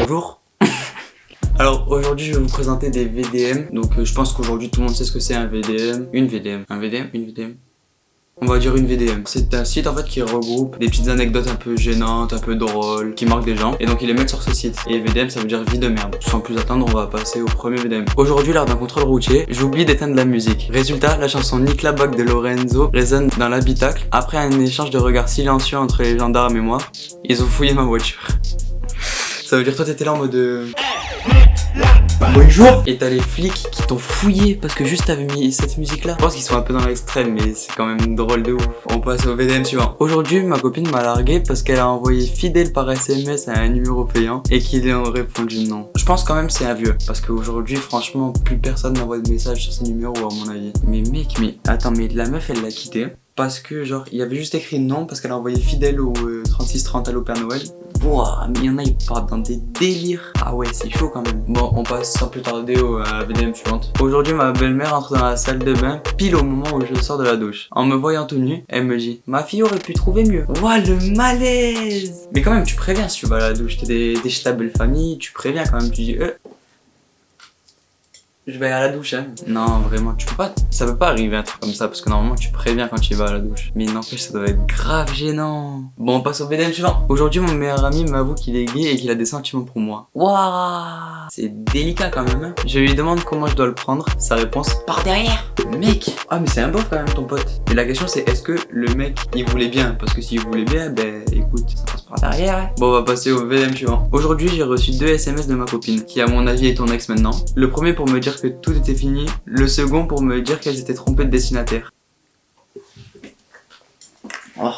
Bonjour. Alors aujourd'hui je vais vous présenter des VDM. Donc je pense qu'aujourd'hui tout le monde sait ce que c'est un VDM. Une VDM. Un VDM. Une VDM. On va dire une VDM. C'est un site en fait qui regroupe des petites anecdotes un peu gênantes, un peu drôles, qui marquent des gens. Et donc ils les mettent sur ce site. Et VDM ça veut dire vie de merde. Sans plus attendre, on va passer au premier VDM. Aujourd'hui lors d'un contrôle routier, j'oublie d'éteindre la musique. Résultat, la chanson Nique la Bague de Lorenzo résonne dans l'habitacle. Après un échange de regards silencieux entre les gendarmes et moi, ils ont fouillé ma voiture. Ça veut dire toi t'étais là en mode bonjour. Et t'as les flics qui t'ont fouillé parce que juste t'avais mis cette musique là. Je pense qu'ils sont un peu dans l'extrême mais c'est quand même drôle de ouf. On passe au VDM suivant. Aujourd'hui ma copine m'a largué parce qu'elle a envoyé fidèle par SMS à un numéro payant et qu'il lui a répondu non. Je pense quand même c'est un vieux parce qu'aujourd'hui franchement plus personne n'envoie de message sur ces numéros à mon avis. Mais mec, mais attends, mais la meuf elle l'a quitté parce que genre il y avait juste écrit non parce qu'elle a envoyé fidèle au 3630 Allo Père Noël. Wouah, mais il y en a ils partent dans des délires. Ah ouais c'est chaud quand même. Bon on passe sans plus tarder à la VDM suivante. Aujourd'hui ma belle-mère entre dans la salle de bain pile au moment où je sors de la douche. En me voyant tout nu, elle me dit ma fille aurait pu trouver mieux. Wouah le malaise. Mais quand même tu préviens si tu vas à la douche, t'es chez ta belle famille, tu préviens quand même, tu dis je vais à la douche hein. Non vraiment tu peux pas, ça peut pas arriver un truc comme ça parce que normalement tu préviens quand tu vas à la douche. Mais n'empêche ça doit être grave gênant. Bon on passe au VDM suivant. Aujourd'hui mon meilleur ami m'avoue qu'il est gay et qu'il a des sentiments pour moi. Waouh, c'est délicat quand même hein. Je lui demande comment je dois le prendre, sa réponse par derrière. Mec, ah mais c'est un beauf quand même ton pote. Mais la question c'est est-ce que le mec il voulait bien? Parce que s'il voulait bien, ben écoute, ça passe par derrière hein. Bon on va passer au VDM suivant. Aujourd'hui j'ai reçu 2 SMS de ma copine qui à mon avis est ton ex maintenant. Le premier pour me dire que tout était fini, le second pour me dire qu'elle s'était trompée de destinataire. Oh,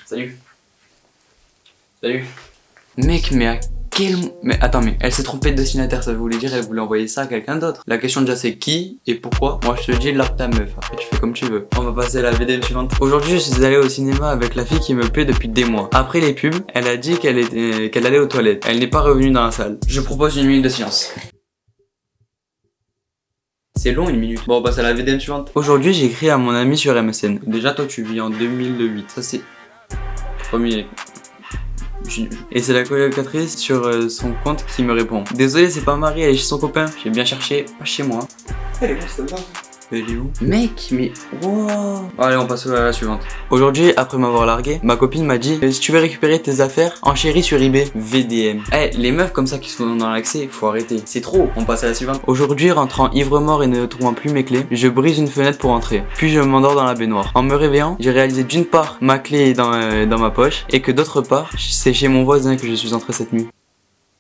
salut. Salut. Mec, mais à quel... Mais attends, mais elle s'est trompée de destinataire, ça voulait dire qu'elle voulait envoyer ça à quelqu'un d'autre. La question déjà c'est qui et pourquoi. Moi je te dis largue ta meuf, après tu fais comme tu veux. On va passer à la VDM suivante. Aujourd'hui je suis allé au cinéma avec la fille qui me plaît depuis des mois. Après les pubs, elle a dit qu'elle allait aux toilettes. Elle n'est pas revenue dans la salle. Je propose une minute de silence. C'est long une minute. Bon on passe à la VDM suivante. Aujourd'hui j'ai écrit à mon ami sur MSN. Déjà toi tu vis en 2008. Ça c'est premier. Et c'est la colocatrice sur son compte qui me répond. Désolé c'est pas Marie, elle est chez son copain. J'ai bien cherché, pas chez moi. Elle est où cette dame? Elle est où? Mec mais wow. Allez on passe à la suivante. Aujourd'hui après m'avoir largué, ma copine m'a dit si tu veux récupérer tes affaires, enchéris sur eBay. VDM. Les meufs comme ça qui sont dans l'accès, faut arrêter. C'est trop. On passe à la suivante. Aujourd'hui rentrant ivre-mort et ne trouvant plus mes clés, je brise une fenêtre pour entrer. Puis je m'endors dans la baignoire. En me réveillant, j'ai réalisé d'une part ma clé est dans ma poche et que d'autre part c'est chez mon voisin que je suis entré cette nuit.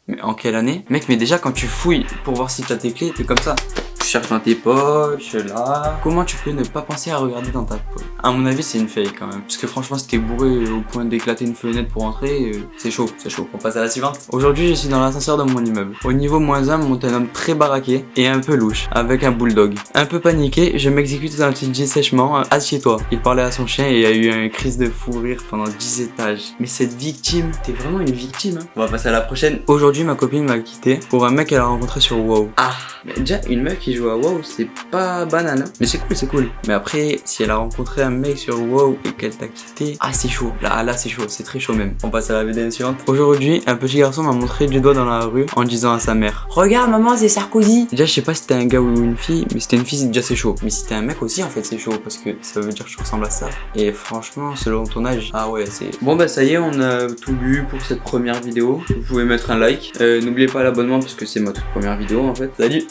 Mais en quelle année? Mec mais déjà quand tu fouilles pour voir si t'as tes clés, t'es comme ça. Tu cherches dans tes poches, là. Comment tu peux ne pas penser à regarder dans ta poche? À mon avis, c'est une fake quand même. Parce que franchement, si t'es bourré au point d'éclater une fenêtre pour entrer, c'est chaud, c'est chaud. On passe à la suivante. Aujourd'hui, je suis dans l'ascenseur de mon immeuble. Au niveau -1, monte un homme très baraqué et un peu louche, avec un bulldog. Un peu paniqué, je m'exécute dans un petit jet sèchement. Assieds-toi. Il parlait à son chien et il y a eu une crise de fou rire pendant 10 étages. Mais cette victime, t'es vraiment une victime, hein. On va passer à la prochaine. Aujourd'hui, ma copine m'a quitté pour un mec qu'elle a rencontré sur WoW. Ah, mais déjà, une meuf qui joue à WoW, c'est pas banal, hein. Mais c'est cool, c'est cool. Mais après, si elle a rencontré un mec sur WoW et qu'elle t'a quitté, ah c'est chaud. Là c'est chaud, c'est très chaud même. On passe à la VDM suivante. Aujourd'hui, un petit garçon m'a montré du doigt dans la rue en disant à sa mère regarde maman, c'est Sarkozy. Déjà, je sais pas si c'était un gars ou une fille, mais si c'était une fille, c'est déjà c'est chaud. Mais si c'était un mec aussi, en fait, c'est chaud parce que ça veut dire que je ressemble à ça. Et franchement, selon ton âge, ah ouais, c'est... Bon bah ça y est, on a tout vu pour cette première vidéo. Vous pouvez mettre un like. N'oubliez pas l'abonnement parce que c'est ma toute première vidéo en fait. Salut!